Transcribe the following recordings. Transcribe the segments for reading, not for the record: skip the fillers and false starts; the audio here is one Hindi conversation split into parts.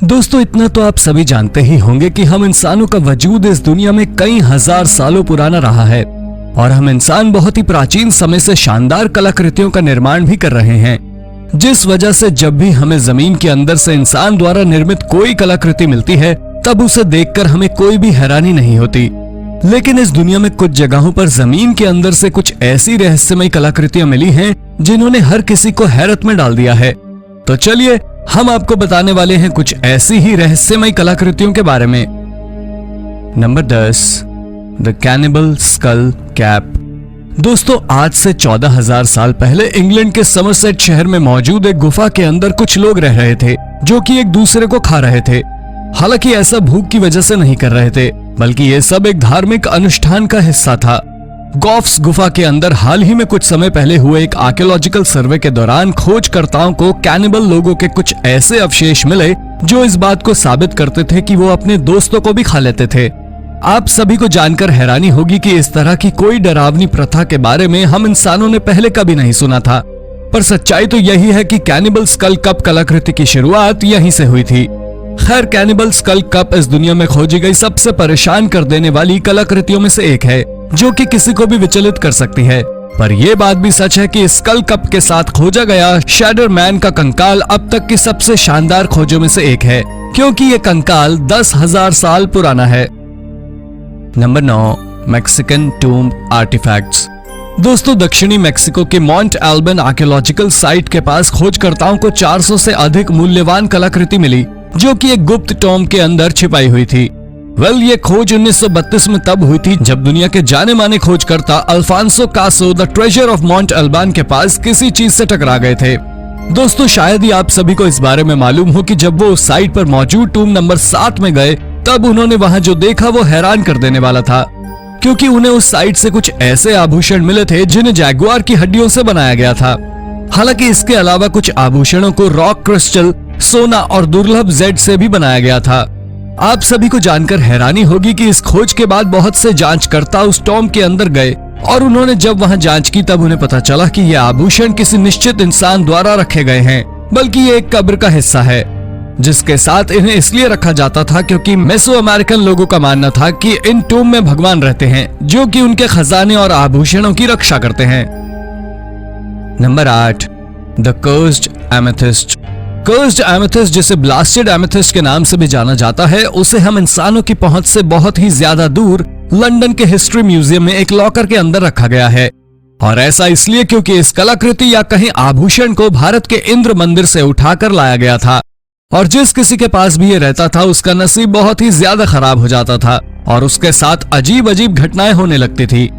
दोस्तों, इतना तो आप सभी जानते ही होंगे कि हम इंसानों का वजूद इस दुनिया में कई हजार सालों पुराना रहा है और हम इंसान बहुत ही प्राचीन समय से शानदार कलाकृतियों का निर्माण भी कर रहे हैं, जिस वजह से जब भी हमें जमीन के अंदर से इंसान द्वारा निर्मित कोई कलाकृति मिलती है तब उसे देखकर हमें कोई भी हैरानी नहीं होती। लेकिन इस दुनिया में कुछ जगहों पर जमीन के अंदर से कुछ ऐसी रहस्यमयी कलाकृतियां मिली हैं जिन्होंने हर किसी को हैरत में डाल दिया है। तो चलिए हम आपको बताने वाले हैं कुछ ऐसी ही रहस्यमयी कलाकृतियों के बारे में। Number 10, the cannibal school cap. दोस्तों, आज से 14,000 साल पहले इंग्लैंड के समरसेट शहर में मौजूद एक गुफा के अंदर कुछ लोग रह रहे थे जो कि एक दूसरे को खा रहे थे। हालांकि ऐसा भूख की वजह से नहीं कर रहे थे, बल्कि ये सब एक धार्मिक अनुष्ठान का हिस्सा था। गॉफ्स गुफा के अंदर हाल ही में कुछ समय पहले हुए एक आर्कियोलॉजिकल सर्वे के दौरान खोजकर्ताओं को कैनिबल लोगों के कुछ ऐसे अवशेष मिले जो इस बात को साबित करते थे कि वो अपने दोस्तों को भी खा लेते थे। आप सभी को जानकर हैरानी होगी कि इस तरह की कोई डरावनी प्रथा के बारे में हम इंसानों ने पहले कभी नहीं सुना था, पर सच्चाई तो यही है कि कैनिबल स्कल कप कलाकृति की शुरुआत यहीं से हुई थी। खैर, कैनिबल स्कल कप इस दुनिया में खोजी गई सबसे परेशान कर देने वाली कलाकृतियों में से एक है जो कि किसी को भी विचलित कर सकती है। पर यह बात भी सच है कि स्कल कप के साथ खोजा गया शैडर मैन का कंकाल अब तक की सबसे शानदार खोजों में से एक है, क्योंकि ये कंकाल 10,000 साल पुराना है। Number 9, Mexican tomb artefacts. दोस्तों, दक्षिणी मेक्सिको के मॉन्ट एल्बन आर्कियोलॉजिकल साइट के पास खोजकर्ताओं को 400 से अधिक मूल्यवान कलाकृति मिली जो कि एक गुप्त टॉम के अंदर छिपाई हुई थी। ये खोज 1932 में तब हुई थी जब दुनिया के जाने माने खोजकर्ता Alfonso Caso the treasure of Monte Alban के पास किसी चीज से टकरा गए थे। दोस्तों, शायद ही आप सभी को इस बारे में मालूम हो कि जब वो उस साइट पर मौजूद टूम नंबर 7 में गए तब उन्होंने वहां जो देखा वो हैरान कर देने वाला था, क्योंकि उन्हें उस साइट से कुछ ऐसे आभूषण मिले थे जिन्हें जैगुआर की हड्डियों से बनाया गया था। हालांकि इसके अलावा कुछ आभूषणों को रॉक क्रिस्टल, सोना और दुर्लभ जेड से भी बनाया गया था। आप सभी को जानकर हैरानी होगी कि इस खोज के बाद बहुत से जांचकर्ता उस टॉम के अंदर गए और उन्होंने जब वहां जांच की तब उन्हें पता चला कि ये आभूषण किसी निश्चित इंसान द्वारा रखे गए हैं, बल्कि ये एक कब्र का हिस्सा है जिसके साथ इन्हें इसलिए रखा जाता था क्योंकि मेसो अमेरिकन लोगों का मानना था कि इन टूम में भगवान रहते हैं जो कि उनके खजाने और आभूषणों की रक्षा करते हैं। Number 8, the cursed amethyst. Cursed amethyst, जिसे ब्लास्टेड एमेथिस्ट के नाम से भी जाना जाता है, उसे हम इंसानों की पहुंच से बहुत ही ज्यादा दूर लंदन के हिस्ट्री म्यूजियम में एक लॉकर के अंदर रखा गया है। और ऐसा इसलिए क्योंकि इस कलाकृति या कहीं आभूषण को भारत के इंद्र मंदिर से उठाकर लाया गया था और जिस किसी के पास भी ये रहता था उसका नसीब बहुत ही ज्यादा खराब हो जाता था और उसके साथ अजीब अजीब घटनाएं होने लगती थी।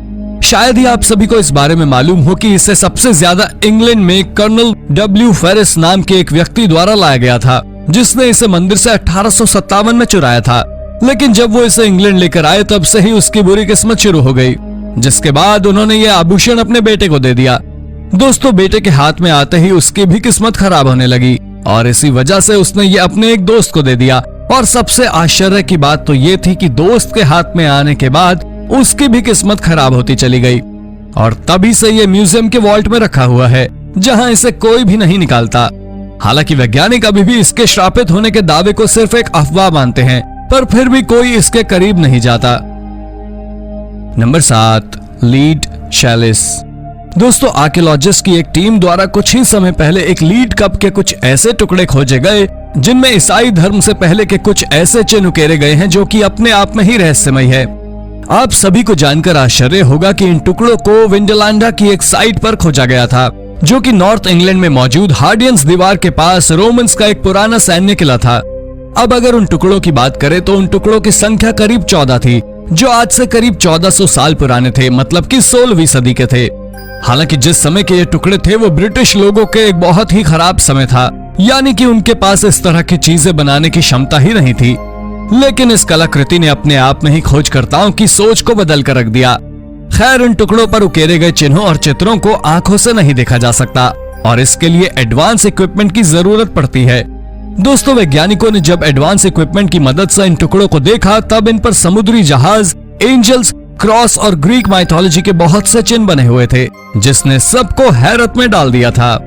शायद ही आप सभी को इस बारे में मालूम हो कि इसे सबसे ज्यादा इंग्लैंड में कर्नल W. फेरिस नाम के एक व्यक्ति द्वारा लाया गया था, जिसने इसे मंदिर से 1857 में चुराया था। लेकिन जब वो इसे इंग्लैंड लेकर आए तब से ही उसकी बुरी किस्मत शुरू हो गई, जिसके बाद उन्होंने ये आभूषण अपने बेटे को दे दिया। दोस्तों, बेटे के हाथ में आते ही उसकी भी किस्मत खराब होने लगी और इसी वजह से उसने ये अपने एक दोस्त को दे दिया। और सबसे आश्चर्य की बात तो ये थी कि दोस्त के हाथ में आने के बाद उसकी भी किस्मत खराब होती चली गई और तभी से ये म्यूजियम के वॉल्ट में रखा हुआ है जहां इसे कोई भी नहीं निकालता। हालांकि वैज्ञानिक अभी भी इसके श्रापित होने के दावे को सिर्फ एक अफवाह मानते हैं, पर फिर भी कोई इसके करीब नहीं जाता। नंबर 7, लीड शैलिस। दोस्तों, आर्कियोलॉजिस्ट की एक टीम द्वारा कुछ ही समय पहले एक लीड कप के कुछ ऐसे टुकड़े खोजे गए जिनमें ईसाई धर्म से पहले के कुछ ऐसे चिन्ह उकेरे गए हैं जो कि अपने आप में ही रहस्यमय है। आप सभी को जानकर आश्चर्य होगा कि इन टुकड़ों को विंडलांडा की एक साइट पर खोजा गया था जो कि नॉर्थ इंग्लैंड में मौजूद हार्डियंस दीवार के पास रोमन्स का एक पुराना सैन्य किला था। अब अगर उन टुकड़ों की बात करें तो उन टुकड़ों की संख्या करीब 14 थी जो आज से करीब 1400 साल पुराने थे, मतलब कि 16वीं सदी के थे। हालांकि जिस समय के ये टुकड़े थे वो ब्रिटिश लोगों के एक बहुत ही खराब समय था, यानी कि उनके पास इस तरह की चीजें बनाने की क्षमता ही नहीं थी। लेकिन इस कलाकृति ने अपने आप में ही खोजकर्ताओं की सोच को बदल कर रख दिया। खैर, इन टुकड़ों पर उकेरे गए चिन्हों और चित्रों को आंखों से नहीं देखा जा सकता और इसके लिए एडवांस इक्विपमेंट की जरूरत पड़ती है। दोस्तों, वैज्ञानिकों ने जब एडवांस इक्विपमेंट की मदद से इन टुकड़ों को देखा तब इन पर समुद्री जहाज, एंजल्स, क्रॉस और ग्रीक माइथोलॉजी के बहुत से चिन्ह बने हुए थे, जिसने सबको हैरत में डाल दिया था।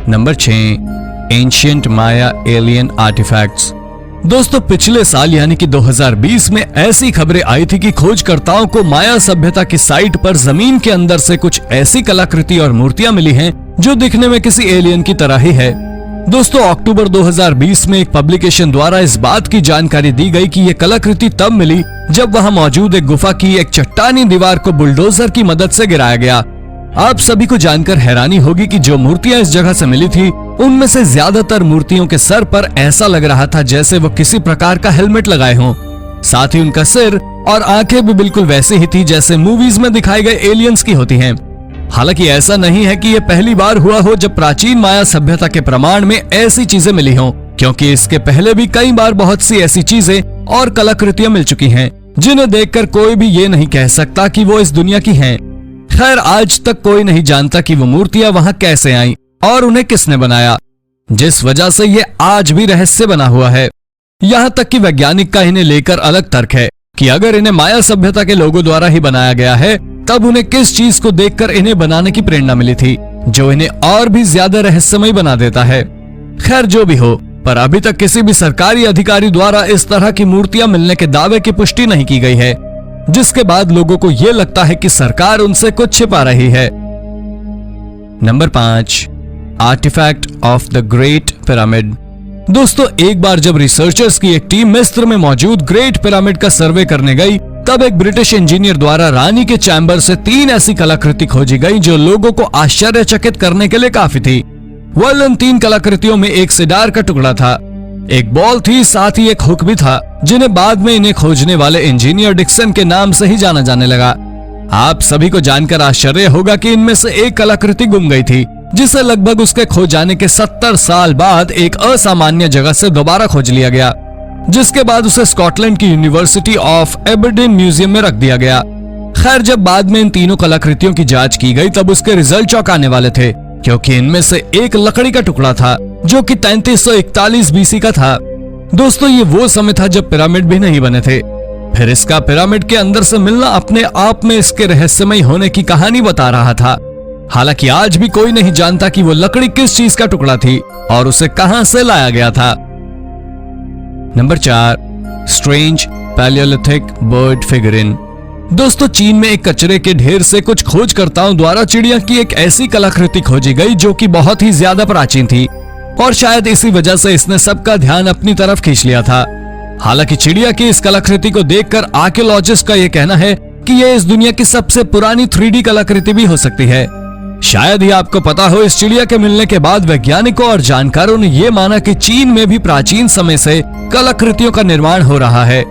नंबर 6, एंशिएंट माया एलियन आर्टिफैक्ट्स। दोस्तों पिछले साल यानी कि 2020 में ऐसी खबरें आई थी कि खोजकर्ताओं को माया सभ्यता की साइट पर जमीन के अंदर से कुछ ऐसी कलाकृति और मूर्तियां मिली हैं जो दिखने में किसी एलियन की तरह ही है। दोस्तों अक्टूबर 2020 में एक पब्लिकेशन द्वारा इस बात की जानकारी दी गई कि ये कलाकृति तब मिली जब वहां मौजूद एक गुफा की एक चट्टानी दीवार को बुलडोजर की मदद से गिराया गया। आप सभी को जानकर हैरानी होगी कि जो मूर्तियां इस जगह से मिली थी उनमें से ज्यादातर मूर्तियों के सर पर ऐसा लग रहा था जैसे वो किसी प्रकार का हेलमेट लगाए हों। साथ ही उनका सिर और आंखें भी बिल्कुल वैसे ही थी जैसे मूवीज में दिखाए गए एलियंस की होती हैं। हालांकि ऐसा नहीं है कि ये पहली बार हुआ हो जब प्राचीन माया सभ्यता के प्रमाण में ऐसी चीजें मिली हों, क्योंकि इसके पहले भी कई बार बहुत सी ऐसी चीजें और कलाकृतियां मिल चुकी हैं जिन्हें देखकर कोई भी ये नहीं कह सकता कि वो इस दुनिया की हैं। खैर आज तक कोई नहीं जानता कि वो मूर्तियां वहां कैसे आईं और उन्हें किसने बनाया, जिस वजह से ये आज भी रहस्य बना हुआ है। यहाँ तक कि वैज्ञानिक का इन्हें लेकर अलग तर्क है कि अगर इन्हें माया सभ्यता के लोगों द्वारा ही बनाया गया है तब उन्हें किस चीज को देखकर इन्हें बनाने की प्रेरणा मिली थी जो इन्हें और भी ज्यादा रहस्यमय बना देता है। खैर जो भी हो, पर अभी तक किसी भी सरकारी अधिकारी द्वारा इस तरह की मूर्तियां मिलने के दावे की पुष्टि नहीं की गई है, जिसके बाद लोगों को यह लगता है कि सरकार उनसे कुछ छिपा रही है। Number 5, artifact of the great pyramid. दोस्तों एक बार जब रिसर्चर्स की एक टीम मिस्र में मौजूद ग्रेट पिरामिड का सर्वे करने गई तब एक ब्रिटिश इंजीनियर द्वारा रानी के चैम्बर से 3 ऐसी कलाकृति खोजी गई जो लोगों को आश्चर्यचकित करने के लिए काफी थी। वह इन 3 कलाकृतियों में एक सिडार का टुकड़ा था, एक बॉल थी, साथ ही एक हुक भी था, जिन्हें बाद में इन्हें खोजने वाले इंजीनियर डिक्सन के नाम से ही जाना जाने लगा। आप सभी को जानकर आश्चर्य होगा कि इनमें से एक कलाकृति गुम गई थी, जिसे लगभग उसके खो जाने के 70 साल बाद एक असामान्य जगह से दोबारा खोज लिया गया, जिसके बाद उसे स्कॉटलैंड की यूनिवर्सिटी ऑफ एबरडीन म्यूजियम में रख दिया गया। खैर जब बाद में इन तीनों कलाकृतियों की जांच की गई तब उसके रिजल्ट चौंकाने वाले थे, क्योंकि इनमें से एक लकड़ी का टुकड़ा था जो कि 3341 बीसी का था। दोस्तों ये वो समय था जब पिरामिड भी नहीं बने थे। फिर इसका पिरामिड के अंदर से मिलना अपने आप में इसके रहस्यमय होने की कहानी बता रहा था। हालांकि आज भी कोई नहीं जानता कि वो लकड़ी किस चीज का टुकड़ा थी और उसे कहां से लाया गया था। Number 4, strange Palaeolithic bird figurine. दोस्तों चीन में एक कचरे के ढेर से कुछ खोजकर्ताओं द्वारा चिड़िया की एक ऐसी कलाकृति खोजी गई जो कि बहुत ही ज्यादा प्राचीन थी और शायद इसी वजह से इसने सबका ध्यान अपनी तरफ खींच लिया था। हालांकि चिड़िया की इस कलाकृति को देखकर आर्कियोलॉजिस्ट का यह कहना है कि यह इस दुनिया की सबसे पुरानी 3D कलाकृति भी हो सकती है। शायद ही आपको पता हो इस चिड़िया के मिलने के बाद वैज्ञानिकों और जानकारों ने यह माना कि चीन में भी प्राचीन समय से कलाकृतियों का निर्माण हो रहा है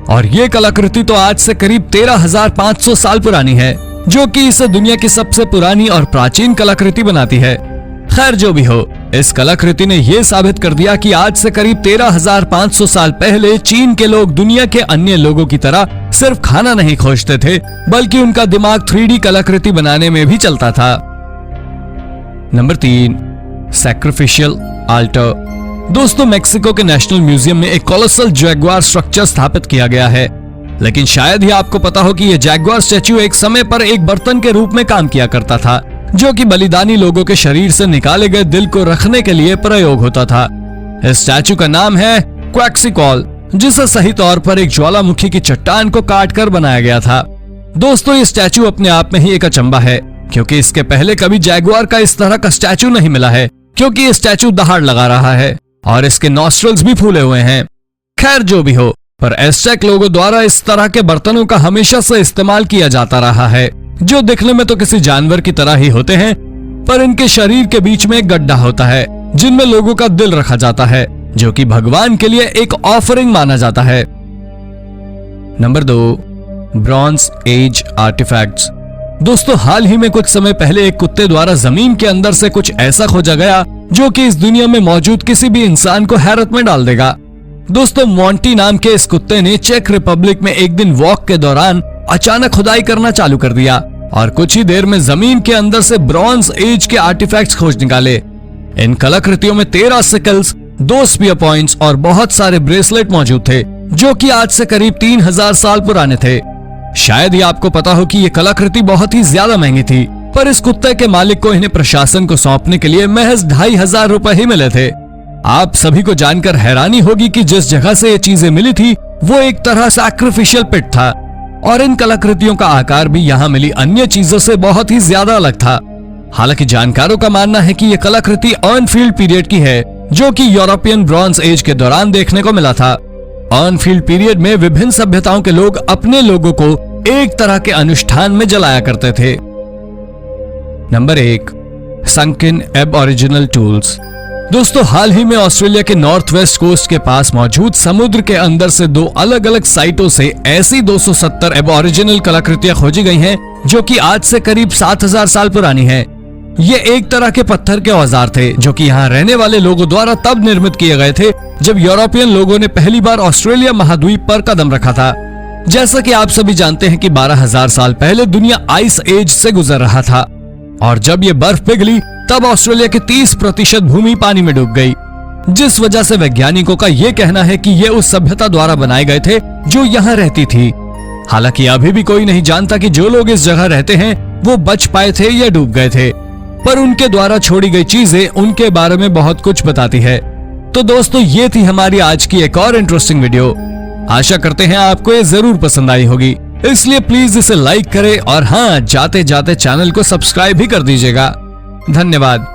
और ये कलाकृति तो आज से करीब 13,500 साल पुरानी है, जो कि इसे दुनिया की सबसे पुरानी और प्राचीन कलाकृति बनाती है। खैर जो भी हो, इस कलाकृति ने यह साबित कर दिया कि आज से करीब 13,500 साल पहले चीन के लोग दुनिया के अन्य लोगों की तरह सिर्फ खाना नहीं खोजते थे, बल्कि उनका दिमाग 3D कलाकृति बनाने में भी चलता था। Number 3, sacrificial alter. दोस्तों मेक्सिको के नेशनल म्यूजियम में एक कोलोसल जैगुआर स्ट्रक्चर स्थापित किया गया है, लेकिन शायद ही आपको पता हो कि यह जैगुआर स्टैच्यू एक समय पर एक बर्तन के रूप में काम किया करता था, जो कि बलिदानी लोगों के शरीर से निकाले गए दिल को रखने के लिए प्रयोग होता था। इस स्टैच्यू का नाम है क्वैक्सिकॉल, जिसे सही तौर पर एक ज्वालामुखी की चट्टान को काटकर बनाया गया था। दोस्तों ये स्टैच्यू अपने आप में ही एक अचंबा है, क्योंकि इसके पहले कभी जैगुआर का इस तरह का स्टैच्यू नहीं मिला है, क्योंकि ये स्टैच्यू दहाड़ लगा रहा है और इसके नॉस्ट्रल्स भी फूले हुए हैं। खैर जो भी हो, पर एज़टेक लोगों द्वारा इस तरह के बर्तनों का हमेशा से इस्तेमाल किया जाता रहा है, जो दिखने में तो किसी जानवर की तरह ही होते हैं, पर इनके शरीर के बीच में एक गड्ढा होता है जिनमें लोगों का दिल रखा जाता है, जो कि भगवान के लिए एक ऑफरिंग माना जाता है। Number 2, bronze age artifacts. दोस्तों हाल ही में कुछ समय पहले एक कुत्ते द्वारा जमीन के अंदर से कुछ ऐसा खोजा गया जो कि इस दुनिया में मौजूद किसी भी इंसान को हैरत में डाल देगा। दोस्तों मॉन्टी नाम के इस कुत्ते ने चेक रिपब्लिक में एक दिन वॉक के दौरान अचानक खुदाई करना चालू कर दिया और कुछ ही देर में जमीन के अंदर से ब्रॉन्ज एज के आर्टिफैक्ट्स खोज निकाले। इन कलाकृतियों में 13 सिकल्स, 2 स्पीयर पॉइंट्स और बहुत सारे ब्रेसलेट मौजूद थे, जो कि आज से करीब 3000 साल पुराने थे। शायद ही आपको पता हो कि ये कलाकृति बहुत ही ज्यादा महंगी थी, पर इस कुत्ते के मालिक को इन्हें प्रशासन को सौंपने के लिए महज 2500 रुपए ही मिले थे, आप सभी को जानकर हैरानी होगी कि जिस जगह से ये चीजें मिली थी वो एक तरह सैक्रिफिशियल पिट था और इन कलाकृतियों का आकार भी यहाँ मिली अन्य चीजों से बहुत ही ज्यादा अलग था। हालांकि जानकारों का मानना है कि यह कलाकृति अर्नफील्ड पीरियड की है, जो कि यूरोपियन ब्रॉन्ज एज के दौरान देखने को मिला था। अर्नफील्ड पीरियड में विभिन्न सभ्यताओं के लोग अपने लोगों को एक तरह के अनुष्ठान में जलाया करते थे। Number 1, sunken aboriginal tools. दोस्तों, हाल ही में ऑस्ट्रेलिया के नॉर्थ वेस्ट कोस्ट के पास मौजूद समुद्र के अंदर से 2 अलग अलग साइटों से ऐसी 270 एबओरिजिनल कलाकृतियां खोजी गई हैं, जो कि आज से करीब 7000 साल पुरानी हैं। ये एक तरह के पत्थर के औजार थे जो कि यहाँ रहने वाले लोगों द्वारा तब निर्मित किए गए थे जब यूरोपियन लोगों ने पहली बार ऑस्ट्रेलिया महाद्वीप पर कदम रखा था। जैसा कि आप सभी जानते हैं कि 12000 साल पहले दुनिया आइस एज से गुजर रहा था और जब ये बर्फ पिघली तब ऑस्ट्रेलिया की 30% भूमि पानी में डूब गई, जिस वजह से वैज्ञानिकों का ये कहना है कि ये उस सभ्यता द्वारा बनाए गए थे जो यहाँ रहती थी। हालांकि अभी भी कोई नहीं जानता कि जो लोग इस जगह रहते हैं वो बच पाए थे या डूब गए थे, पर उनके द्वारा छोड़ी गई चीजें उनके बारे में बहुत कुछ बताती है। तो दोस्तों, ये थी हमारी आज की एक और इंटरेस्टिंग वीडियो। आशा करते हैं आपको ये जरूर पसंद आई होगी, इसलिए प्लीज इसे लाइक करें और हाँ, जाते जाते चैनल को सब्सक्राइब भी कर दीजिएगा। धन्यवाद।